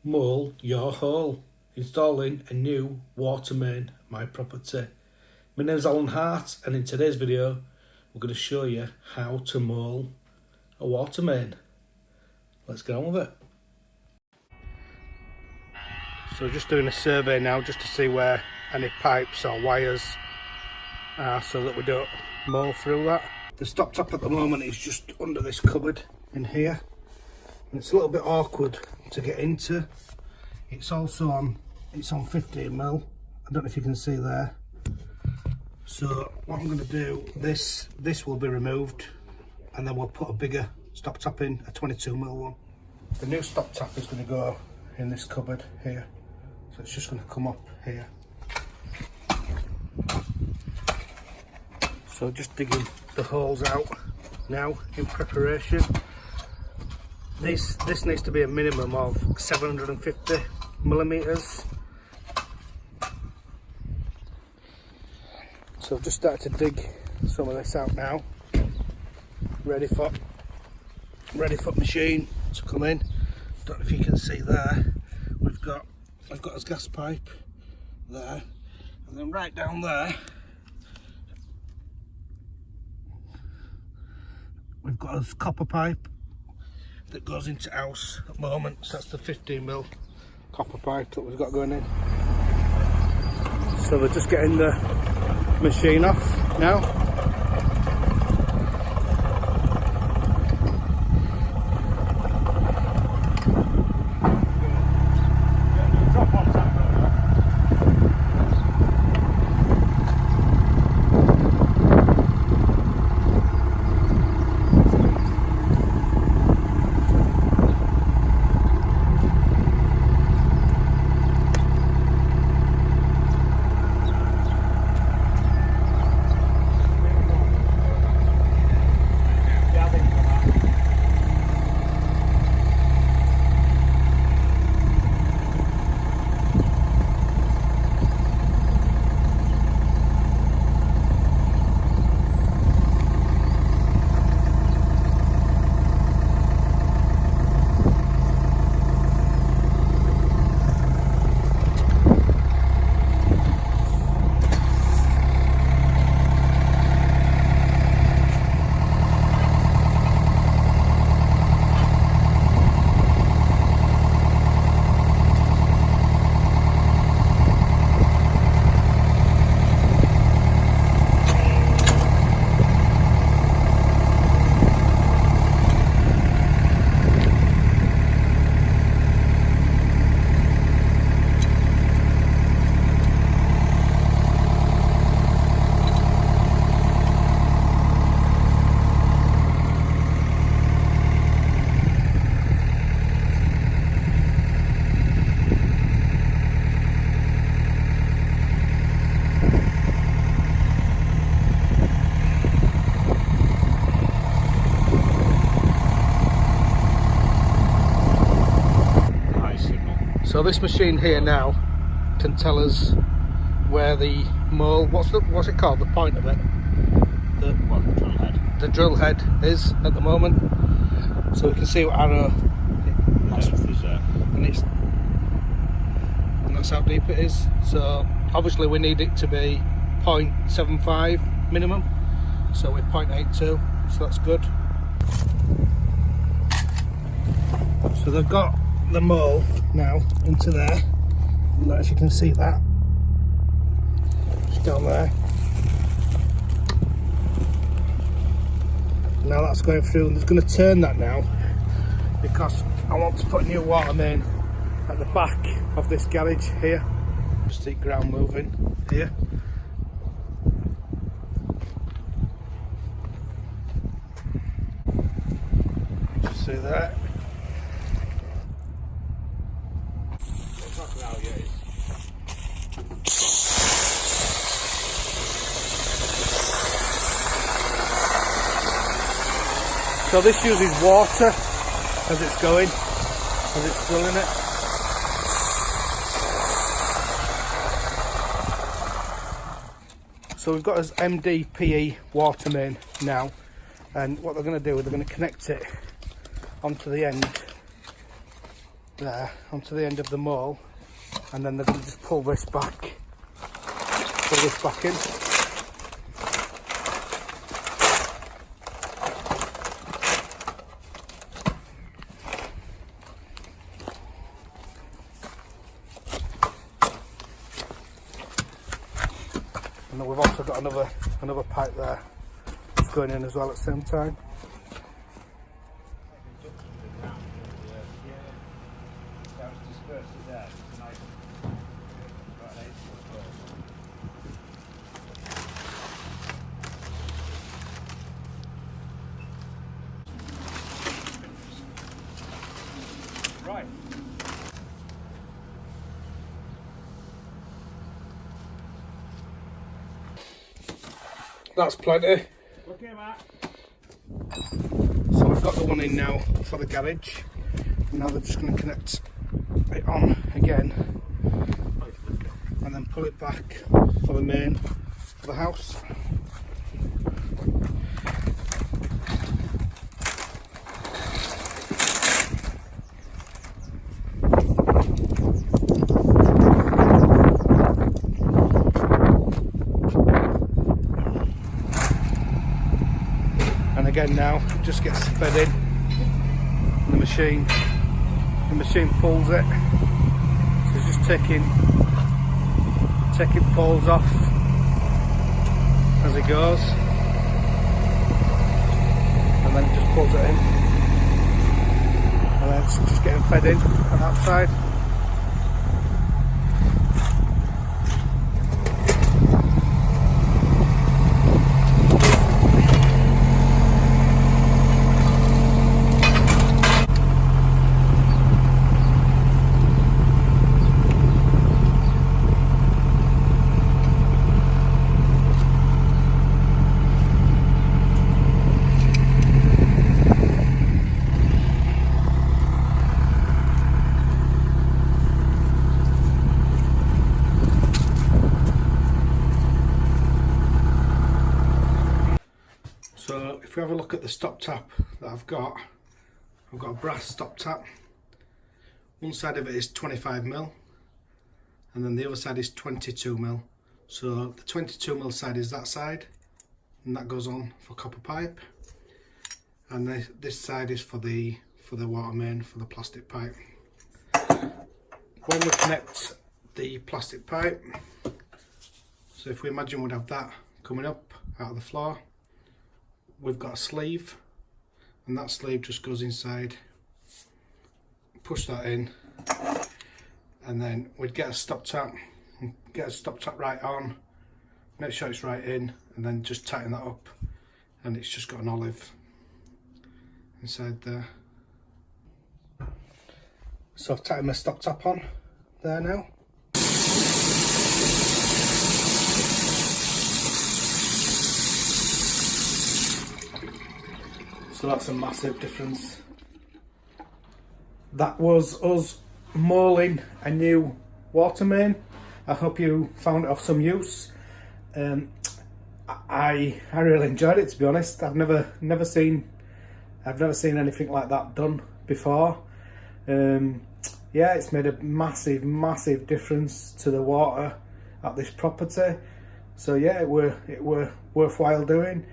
Mole your hole. Installing a new water main at my property. My name's Alan Hart, and in today's video we're going to show you how to mole a water main. Let's get on with it. So just doing a survey now just to see where any pipes or wires are so that we don't mole through that. The stop tap at the moment is just under this cupboard in here, and it's a little bit awkward to get into. It's also on 15mm. I don't know if you can see there. So what I'm going to do, this will be removed, and then we'll put a bigger stop tap in, a 22mm one. The new stop tap is going to go in this cupboard here, so it's just going to come up here. So just digging the holes out now in preparation. This needs to be a minimum of 750mm. So I've just started to dig some of this out now, ready for machine to come in. Don't know if you can see there. I've got a gas pipe there, and then right down there we've got a copper pipe that goes into house at the moment. So that's the 15mm copper pipe that we've got going in. So we're just getting the machine off now. So this machine here now can tell us where the mole, what's it called, the point of it? The drill head. The drill head is at the moment. So we can see what arrow and that's how deep it is. So obviously we need it to be 0.75 minimum. So we're 0.82, so that's good. So they've got the mole now into there, and as you can see that just down there. Now that's going through, and it's going to turn that now because I want to put a new water main at the back of this garage here. Just the ground moving here. Just see that. So this uses water as it's going, as it's drilling it. So we've got this MDPE water main now, and what they're going to do is they're going to connect it onto the end there onto the end of the mole, and then they're going to just pull this back in. And then we've also got another pipe there that's going in as well at the same time. Right. That's plenty. Okay, Matt. So we've got the one in now for the garage. Now they're just going to connect it on again and then pull it back for the main for the house. And again now it just gets fed in. The machine pulls it. So it's just taking poles off as it goes, and then it just pulls it in, and then it's just getting fed in on that side. So if we have a look at the stop tap that I've got a brass stop tap. One side of it is 25mm and then the other side is 22mm. So the 22mm side is that side, and that goes on for copper pipe, and this side is for the water main, for the plastic pipe. When we connect the plastic pipe, so if we imagine we'd have that coming up out of the floor, we've got a sleeve, and that sleeve just goes inside, push that in, and then we'd get a stop tap right on, make sure it's right in, and then just tighten that up, and it's just got an olive inside there. So I've tightened my stop tap on there now. So that's a massive difference. That was us moling a new water main. I hope you found it of some use. I really enjoyed it, to be honest. I've never seen anything like that done before. Yeah, it's made a massive difference to the water at this property. So yeah, it were worthwhile doing.